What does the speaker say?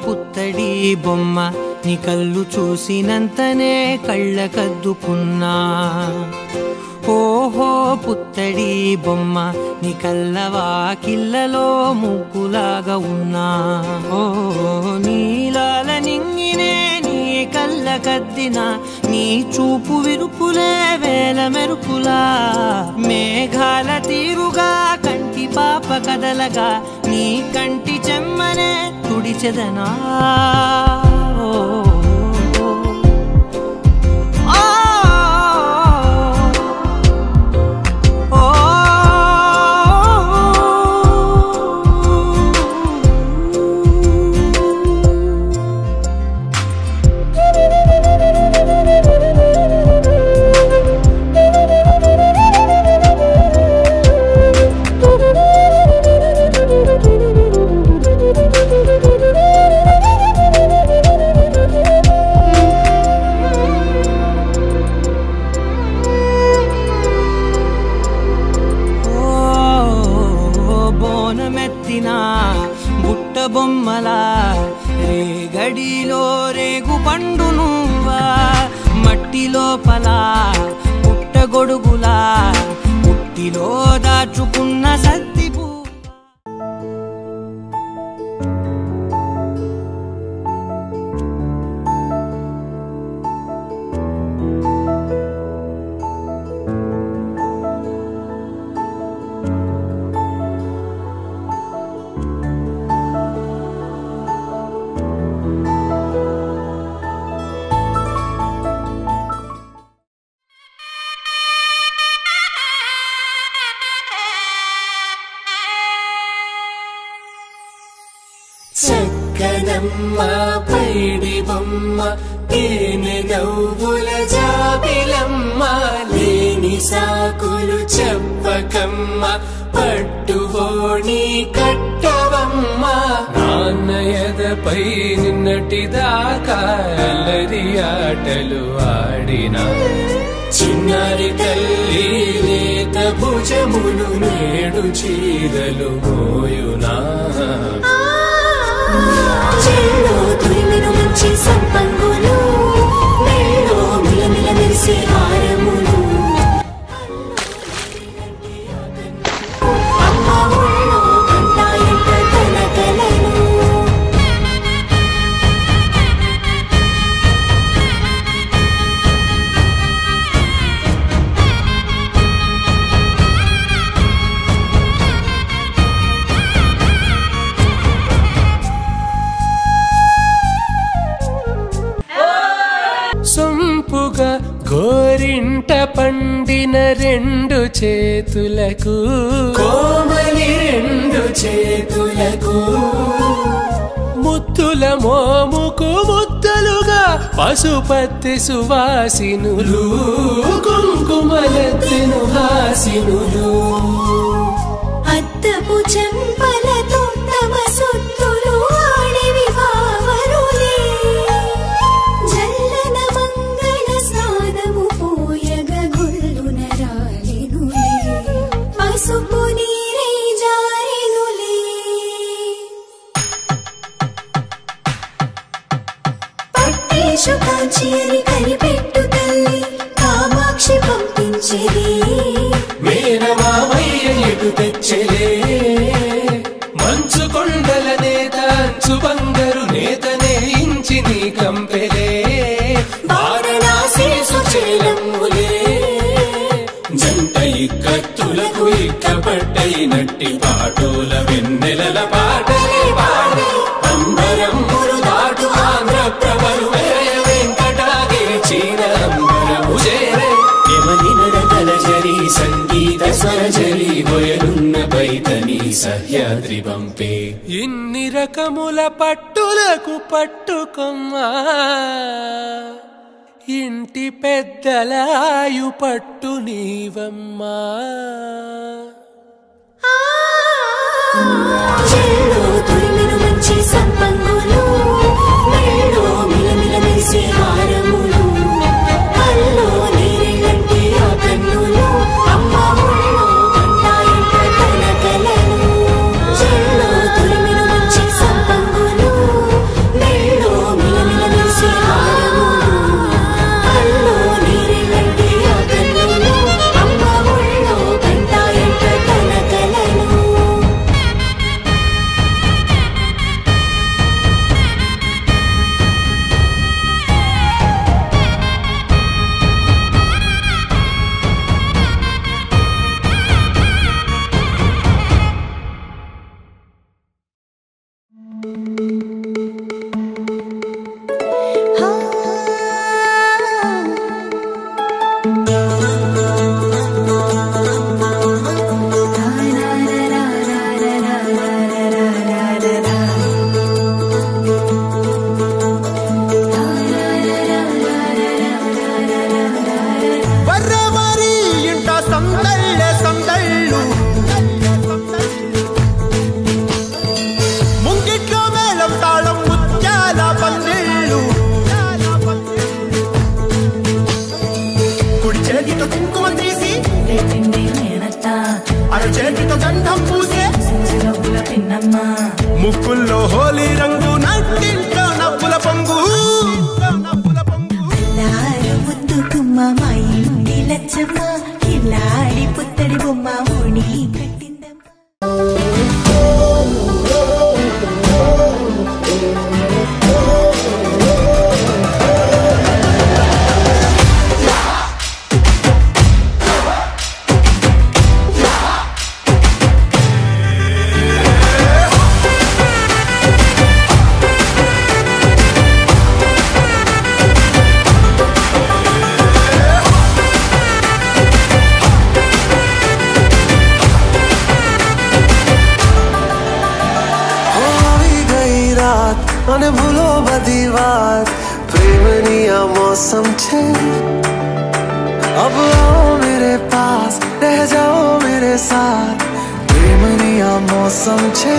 పుత్తడి బొమ్మ నీ కళ్ళు చూసినంతనే కళ్ళకద్దుకున్నా ఓహో పుత్తడి బొమ్మ నీ కళ్ళవాకిళ్ళలో ముగ్గులాగా ఉన్నా ఓ నీలాల నింగినే నీ కళ్ళకద్దిన నీ చూపు విరుపులే వేల మెరుపులా మేఘాల తీరుగా కంటి పాప కదలగా నీ కంటి చెమ్మనే తుడిచెదనా బుట్ట బొమ్మలా రేగడిలో రేగు పండు నువ్వా మట్టి లోపల పుట్టగొడుగులా పుట్టిలో దాచుకున్న సత్తిపూ చక్కనమ్మ పైడి బొమ్మ తేనె నవ్వుల జాబిలమ్మ లేని సాకులు చెప్పకమ్మ పట్టువోణి కట్టవమ్మ నాన్నయదపై నిన్నటిదాకా అల్లరి ఆటలు ఆడినా చిన్నారి తల్లి లేత భుజములు నేడు చీరలు మోయునా చెల్లో తురిమిను మంచి సంపంగులు మెల్లో మిలమిల మెరిసే హారములు అమ్మ ఊళ్ళో కంటాయంట తన కలను సొంపుగా గోరింట పండిన రెండు చేతులకు కోమలి రెండు చేతులకు ముత్తుల మోముకు ముద్దలుగా పసుపత్తి సువాసినులు కుంకుమలెత్తిను హాసినులు అద్దపు చెంపలతో తమ సొత్తులు ఆడివి బావరులే జల్లన మంగళ స్నానము పోయగ గుళ్ళున రాలినులే పసుపు నీరై జారినులే పట్టేషు కాంచి అని కనిపెట్టు తల్లి కామాక్షి పంపించేది మేనమామయ్య ఎటు తెచ్చలే మంచు కొండల నేత అంచు బంగారు నేతనే ఇంచి నీ కంపెలే వారణాసి సుచేలమ్ములే జంట ఇక్కత్తులకు ఇక్కపట్టయినట్టి పాటోల వెన్నెలల పాటలే పాడే అంబరమ్ములు దాటు ఆంధ్ర ప్రభలు వెంకటాగిరి చీర అంబరము చేరే యమని నడతల జరి సంగీత స్వరజరి బొయలున్న పైతని సహ్యాద్రి పంపే ఇన్ని రకముల పట్టులకు పట్టుకొమ్మా ఇంటి పెద్దలాయు పట్టు నీవమ్మా చెల్లో తురిమిను మంచి సంపంగులు మెల్లో మిలమిల మెరిసే హారములు కల్లో నీరెళ్ళంటి ఆ కన్నులు అమ్మ ఊళ్ళో కంటాయంట తన కలను చెల్లో తురిమిను మంచి సంపంగులు ముక్కుల్లో హోలీ రంగు నట్టింట్లో నవ్వుల పొంగు అల్లారు ముద్దు గుమ్మ మా ఇంటి లచ్చమ్మ కిల్లాడి పుత్తడి బొమ్మ ఓణి కట్టిందమ్మ અને ભૂલો બધી વાત પ્રેમની આ મૌસમ છે अब आओ मेरे पास रह जाओ मेरे साथ प्रेमनी आ मौसम છે